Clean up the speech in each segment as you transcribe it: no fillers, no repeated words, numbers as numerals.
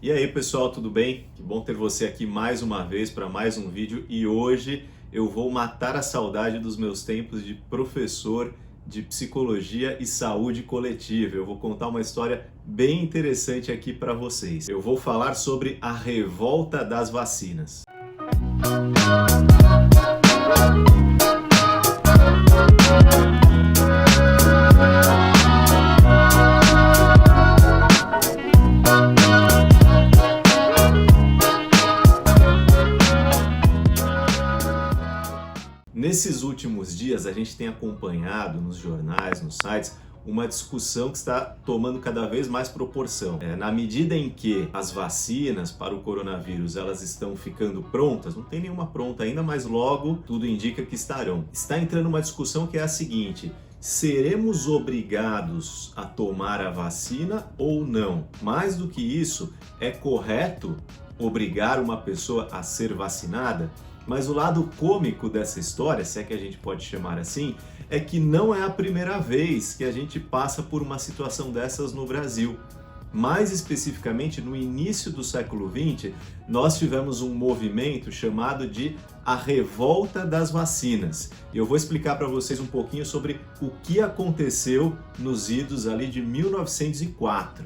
E aí pessoal, tudo bem? Que bom ter você aqui mais uma vez para mais um vídeo e hoje eu vou matar a saudade dos meus tempos de professor de psicologia e saúde coletiva. Eu vou contar uma história bem interessante aqui para vocês. Eu vou falar sobre a revolta das vacinas. Nesses últimos dias a gente tem acompanhado nos jornais, nos sites, uma discussão que está tomando cada vez mais proporção. Na medida em que as vacinas para o coronavírus elas estão ficando prontas, não tem nenhuma pronta ainda, mas logo tudo indica que estarão. Está entrando uma discussão que é a seguinte: seremos obrigados a tomar a vacina ou não? Mais do que isso, é correto obrigar uma pessoa a ser vacinada? Mas o lado cômico dessa história, se é que a gente pode chamar assim, é que não é a primeira vez que a gente passa por uma situação dessas no Brasil. Mais especificamente, no início do século XX, nós tivemos um movimento chamado de a revolta das vacinas. E eu vou explicar para vocês um pouquinho sobre o que aconteceu nos idos ali de 1904.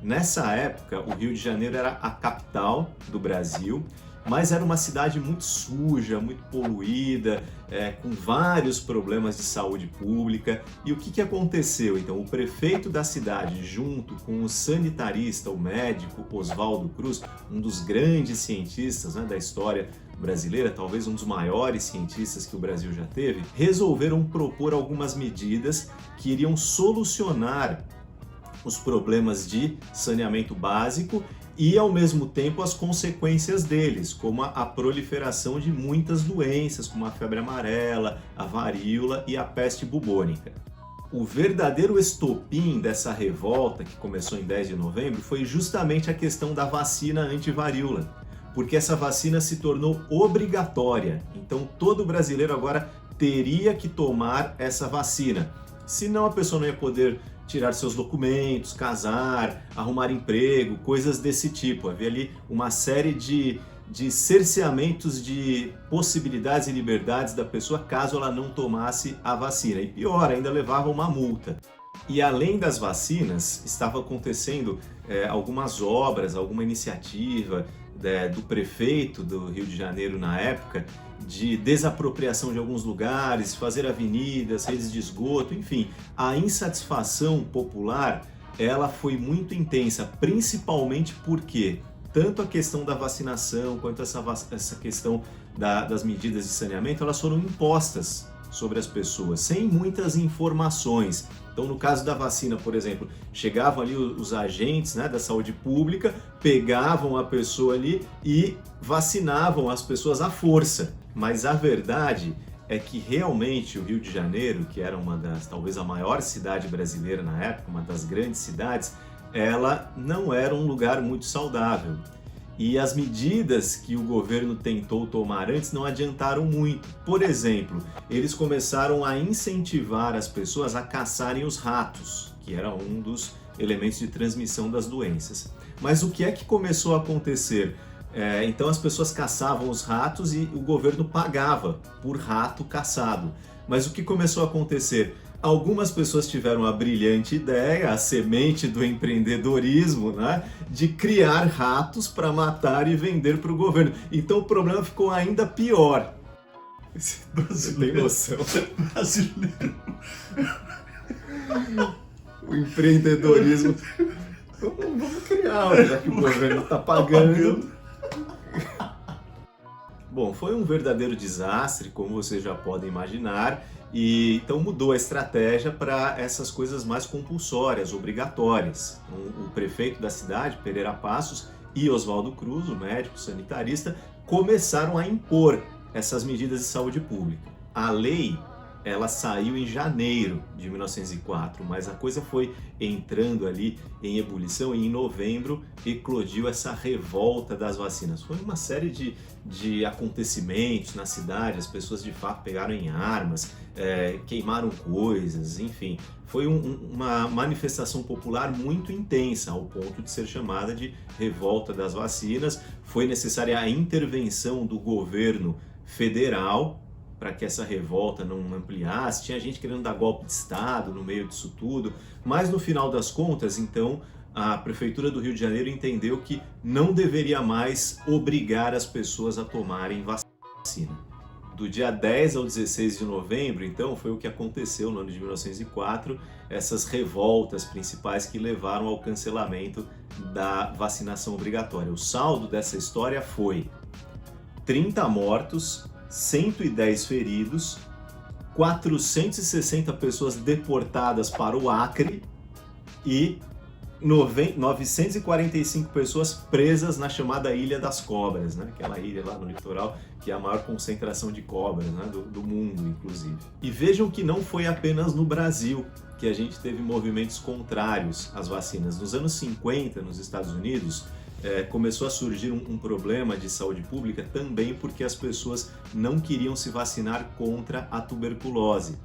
Nessa época, o Rio de Janeiro era a capital do Brasil, mas era uma cidade muito suja, muito poluída, com vários problemas de saúde pública. E o que aconteceu? Então, o prefeito da cidade, junto com o sanitarista, o médico Oswaldo Cruz, um dos grandes cientistas, da história brasileira, talvez um dos maiores cientistas que o Brasil já teve, resolveram propor algumas medidas que iriam solucionar os problemas de saneamento básico e, ao mesmo tempo, as consequências deles, como a proliferação de muitas doenças, como a febre amarela, a varíola e a peste bubônica. O verdadeiro estopim dessa revolta, que começou em 10 de novembro, foi justamente a questão da vacina anti-varíola, porque essa vacina se tornou obrigatória. Então, todo brasileiro agora teria que tomar essa vacina, senão a pessoa não ia poder tirar seus documentos, casar, arrumar emprego, coisas desse tipo. Havia ali uma série de cerceamentos de possibilidades e liberdades da pessoa caso ela não tomasse a vacina. E pior, ainda levava uma multa. E além das vacinas, estava acontecendo algumas obras, alguma iniciativa do prefeito do Rio de Janeiro na época, de desapropriação de alguns lugares, fazer avenidas, redes de esgoto, enfim. A insatisfação popular, ela foi muito intensa, principalmente porque tanto a questão da vacinação quanto essa questão das medidas de saneamento, elas foram impostas sobre as pessoas, sem muitas informações. Então, no caso da vacina, por exemplo, chegavam ali os agentes da saúde pública, pegavam a pessoa ali e vacinavam as pessoas à força. Mas a verdade é que realmente o Rio de Janeiro, que era talvez a maior cidade brasileira na época, uma das grandes cidades, ela não era um lugar muito saudável. E as medidas que o governo tentou tomar antes não adiantaram muito. Por exemplo, eles começaram a incentivar as pessoas a caçarem os ratos, que era um dos elementos de transmissão das doenças. Mas o que é que começou a acontecer? Então as pessoas caçavam os ratos e o governo pagava por rato caçado. Mas o que começou a acontecer? Algumas pessoas tiveram a brilhante ideia, a semente do empreendedorismo, de criar ratos para matar e vender para o governo. Então o problema ficou ainda pior. Você tem noção? Brasileiro. O empreendedorismo. Vamos criar, já que o governo está pagando. Bom, foi um verdadeiro desastre, como vocês já podem imaginar, e então mudou a estratégia para essas coisas mais compulsórias, obrigatórias. Então, o prefeito da cidade, Pereira Passos, e Oswaldo Cruz, o médico sanitarista, começaram a impor essas medidas de saúde pública. A lei ela saiu em janeiro de 1904, mas a coisa foi entrando ali em ebulição e em novembro eclodiu essa revolta das vacinas. Foi uma série de acontecimentos na cidade, as pessoas de fato pegaram em armas, queimaram coisas, enfim. Foi uma manifestação popular muito intensa, ao ponto de ser chamada de revolta das vacinas. Foi necessária a intervenção do governo federal para que essa revolta não ampliasse. Tinha gente querendo dar golpe de Estado no meio disso tudo, mas no final das contas, então, a Prefeitura do Rio de Janeiro entendeu que não deveria mais obrigar as pessoas a tomarem vacina. Do dia 10 ao 16 de novembro, então, foi o que aconteceu no ano de 1904, essas revoltas principais que levaram ao cancelamento da vacinação obrigatória. O saldo dessa história foi 30 mortos, 110 feridos, 460 pessoas deportadas para o Acre e 945 pessoas presas na chamada Ilha das Cobras, né? Aquela ilha lá no litoral que é a maior concentração de cobras, né? do mundo, inclusive. E vejam que não foi apenas no Brasil que a gente teve movimentos contrários às vacinas. Nos anos 50, nos Estados Unidos, começou a surgir um problema de saúde pública também porque as pessoas não queriam se vacinar contra a tuberculose.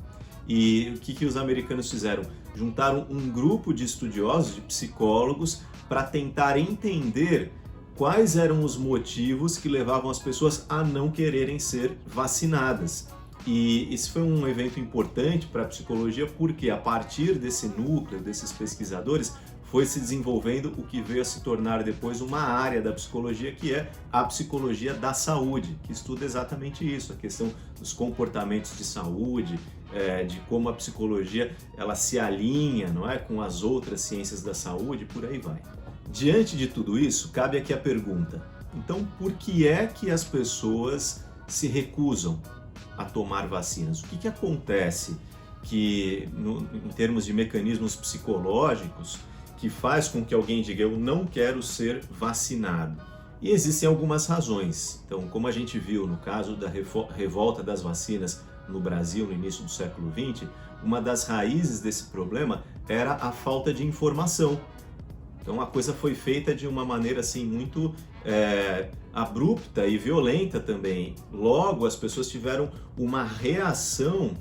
E o que os americanos fizeram? Juntaram um grupo de estudiosos, de psicólogos, para tentar entender quais eram os motivos que levavam as pessoas a não quererem ser vacinadas. E esse foi um evento importante para a psicologia porque a partir desse núcleo, desses pesquisadores, foi se desenvolvendo o que veio a se tornar depois uma área da psicologia, que é a psicologia da saúde, que estuda exatamente isso, a questão dos comportamentos de saúde, de como a psicologia ela se alinha, não é, com as outras ciências da saúde, por aí vai. Diante de tudo isso, cabe aqui a pergunta: então por que é que as pessoas se recusam a tomar vacinas? O que acontece que, em termos de mecanismos psicológicos, que faz com que alguém diga eu não quero ser vacinado? E existem algumas razões. Então, como a gente viu no caso da revolta das vacinas no Brasil no início do século XX, uma das raízes desse problema era a falta de informação. Então a coisa foi feita de uma maneira assim muito abrupta e violenta também. Logo as pessoas tiveram uma reação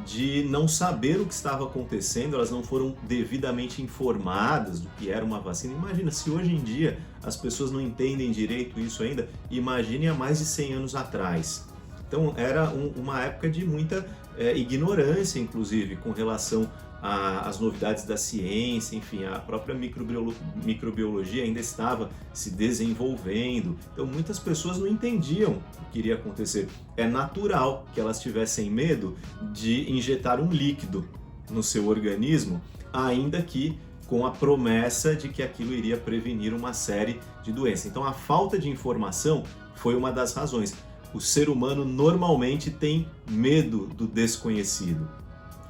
de não saber o que estava acontecendo, elas não foram devidamente informadas do que era uma vacina. Imagina, se hoje em dia as pessoas não entendem direito isso ainda, imagine há mais de 100 anos atrás. Então era uma época de muita ignorância, inclusive, com relação às novidades da ciência, enfim, a própria microbiologia ainda estava se desenvolvendo. Então muitas pessoas não entendiam o que iria acontecer. É natural que elas tivessem medo de injetar um líquido no seu organismo, ainda que com a promessa de que aquilo iria prevenir uma série de doenças. Então a falta de informação foi uma das razões. O ser humano normalmente tem medo do desconhecido.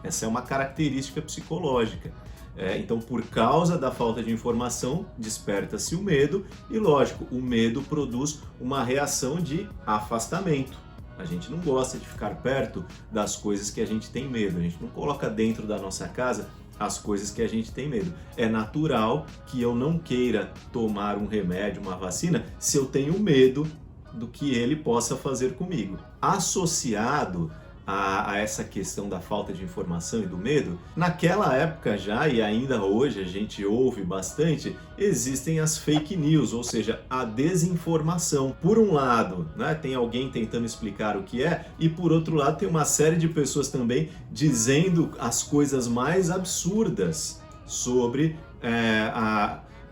Essa é uma característica psicológica. Então, por causa da falta de informação, desperta-se o medo e, lógico, o medo produz uma reação de afastamento. A gente não gosta de ficar perto das coisas que a gente tem medo. A gente não coloca dentro da nossa casa as coisas que a gente tem medo. É natural que eu não queira tomar um remédio, uma vacina, se eu tenho medo do que ele possa fazer comigo. Associado a essa questão da falta de informação e do medo, naquela época já, e ainda hoje a gente ouve bastante, existem as fake news, ou seja, a desinformação. Por um lado, né, tem alguém tentando explicar o que é, e por outro lado tem uma série de pessoas também dizendo as coisas mais absurdas sobre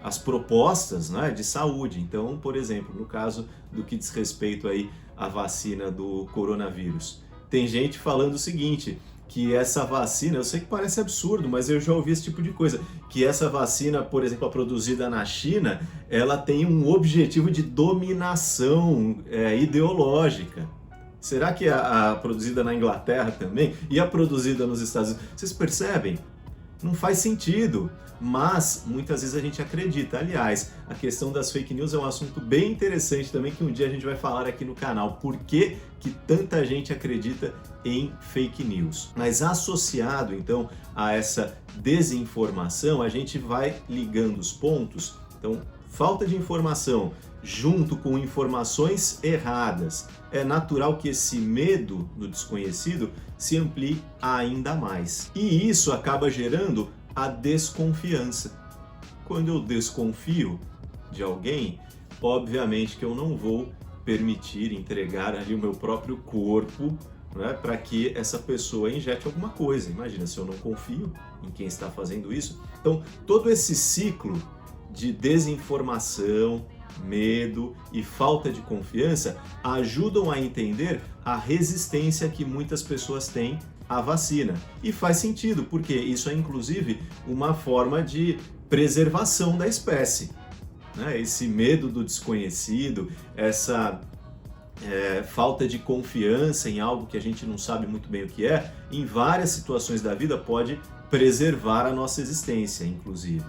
as propostas, né, de saúde. Então, por exemplo, no caso do que diz respeito aí à vacina do coronavírus, tem gente falando o seguinte, que essa vacina, eu sei que parece absurdo, mas eu já ouvi esse tipo de coisa, que essa vacina, por exemplo, a produzida na China, ela tem um objetivo de dominação ideológica. Será que a produzida na Inglaterra também? E a produzida nos Estados Unidos? Vocês percebem? Não faz sentido, mas muitas vezes a gente acredita. Aliás, a questão das fake news é um assunto bem interessante também, que um dia a gente vai falar aqui no canal. Por que tanta gente acredita em fake news. Mas associado então a essa desinformação, a gente vai ligando os pontos. Então, falta de informação junto com informações erradas, é natural que esse medo do desconhecido se amplie ainda mais. E isso acaba gerando a desconfiança. Quando eu desconfio de alguém, obviamente que eu não vou permitir entregar ali o meu próprio corpo, né, para que essa pessoa injete alguma coisa. Imagina, se eu não confio em quem está fazendo isso. Então, todo esse ciclo de desinformação, medo e falta de confiança ajudam a entender a resistência que muitas pessoas têm à vacina. E faz sentido, porque isso é inclusive uma forma de preservação da espécie, né? Esse medo do desconhecido, essa falta de confiança em algo que a gente não sabe muito bem o que é, em várias situações da vida pode preservar a nossa existência, inclusive.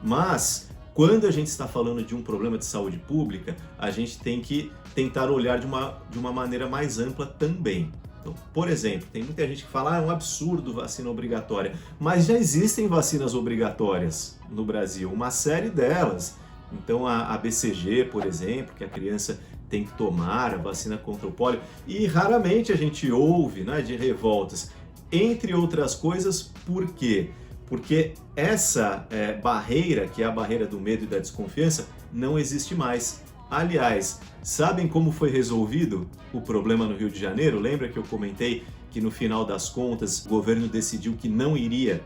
Mas quando a gente está falando de um problema de saúde pública, a gente tem que tentar olhar de uma maneira mais ampla também. Então, por exemplo, tem muita gente que fala, é um absurdo vacina obrigatória, mas já existem vacinas obrigatórias no Brasil, uma série delas. Então a BCG, por exemplo, que a criança tem que tomar, a vacina contra o pólio, e raramente a gente ouve, né, de revoltas, entre outras coisas. Por quê? Porque essa barreira, que é a barreira do medo e da desconfiança, não existe mais. Aliás, sabem como foi resolvido o problema no Rio de Janeiro? Lembra que eu comentei que no final das contas o governo decidiu que não iria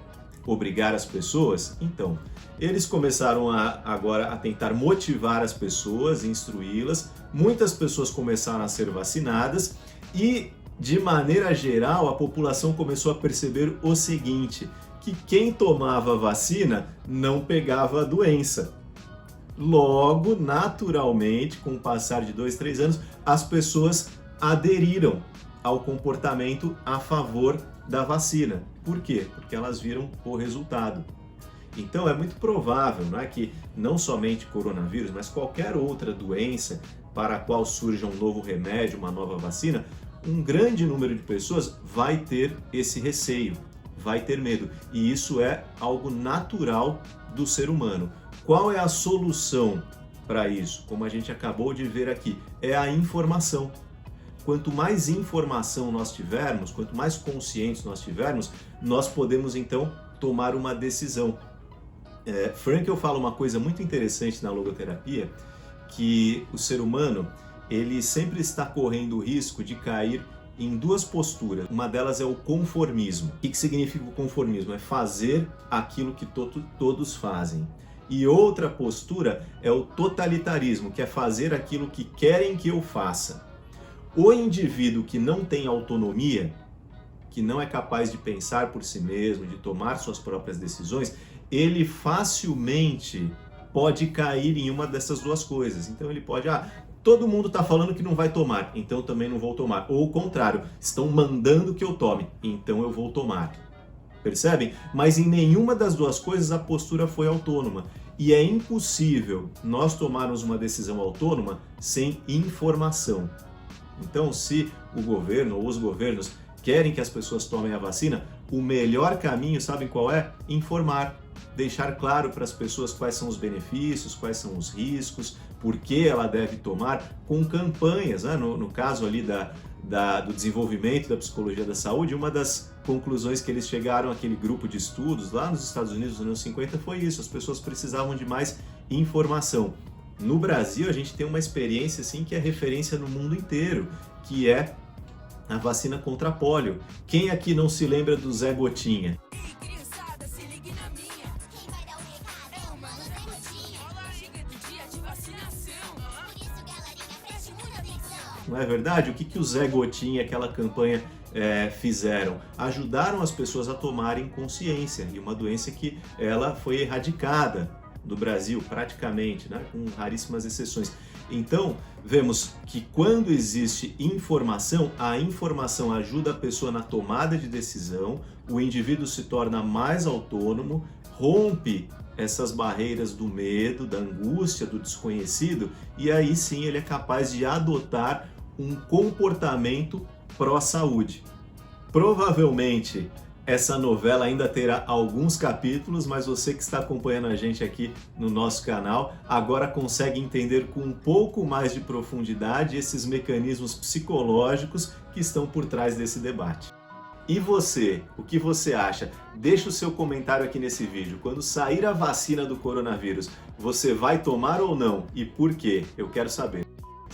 obrigar as pessoas? Então, eles começaram agora a tentar motivar as pessoas, instruí-las. Muitas pessoas começaram a ser vacinadas e, de maneira geral, a população começou a perceber o seguinte, que quem tomava a vacina não pegava a doença. Logo, naturalmente, com o passar de 2, 3 anos, as pessoas aderiram ao comportamento a favor da vacina. Por quê? Porque elas viram o resultado. Então, é muito provável, não é, que não somente coronavírus, mas qualquer outra doença para a qual surja um novo remédio, uma nova vacina, um grande número de pessoas vai ter esse receio, vai ter medo. E isso é algo natural do ser humano. Qual é a solução para isso? Como a gente acabou de ver aqui, é a informação. Quanto mais informação nós tivermos, quanto mais conscientes nós tivermos, nós podemos então tomar uma decisão. Frankl fala uma coisa muito interessante na logoterapia, que o ser humano ele sempre está correndo o risco de cair em duas posturas. Uma delas é o conformismo. O que significa o conformismo? É fazer aquilo que todos fazem. E outra postura é o totalitarismo, que é fazer aquilo que querem que eu faça. O indivíduo que não tem autonomia, que não é capaz de pensar por si mesmo, de tomar suas próprias decisões, ele facilmente pode cair em uma dessas duas coisas. Então ele pode, todo mundo está falando que não vai tomar, então eu também não vou tomar. Ou o contrário, estão mandando que eu tome, então eu vou tomar. Percebem? Mas em nenhuma das duas coisas a postura foi autônoma. E é impossível nós tomarmos uma decisão autônoma sem informação. Então, se o governo ou os governos querem que as pessoas tomem a vacina, o melhor caminho, sabem qual é? Informar. Deixar claro para as pessoas quais são os benefícios, quais são os riscos, por que ela deve tomar, com campanhas, né? No caso ali do desenvolvimento da psicologia da saúde, uma das conclusões que eles chegaram, aquele grupo de estudos lá nos Estados Unidos nos anos 50, foi isso, as pessoas precisavam de mais informação. No Brasil, a gente tem uma experiência assim, que é referência no mundo inteiro, que é a vacina contra pólio. Quem aqui não se lembra do Zé Gotinha? Não é verdade? O que o Zé Gotinha, aquela campanha, fizeram? Ajudaram as pessoas a tomarem consciência de uma doença que ela foi erradicada do Brasil, praticamente, né? Com raríssimas exceções. Então, vemos que quando existe informação, a informação ajuda a pessoa na tomada de decisão, o indivíduo se torna mais autônomo, rompe essas barreiras do medo, da angústia, do desconhecido, e aí sim ele é capaz de adotar um comportamento pró-saúde. Provavelmente essa novela ainda terá alguns capítulos, mas você que está acompanhando a gente aqui no nosso canal agora consegue entender com um pouco mais de profundidade esses mecanismos psicológicos que estão por trás desse debate. E você, o que você acha? Deixa o seu comentário aqui nesse vídeo. Quando sair a vacina do coronavírus, você vai tomar ou não? E por quê? Eu quero saber.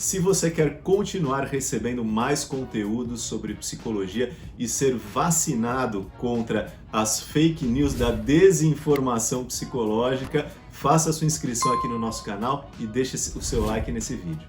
Se você quer continuar recebendo mais conteúdos sobre psicologia e ser vacinado contra as fake news da desinformação psicológica, faça sua inscrição aqui no nosso canal e deixe o seu like nesse vídeo.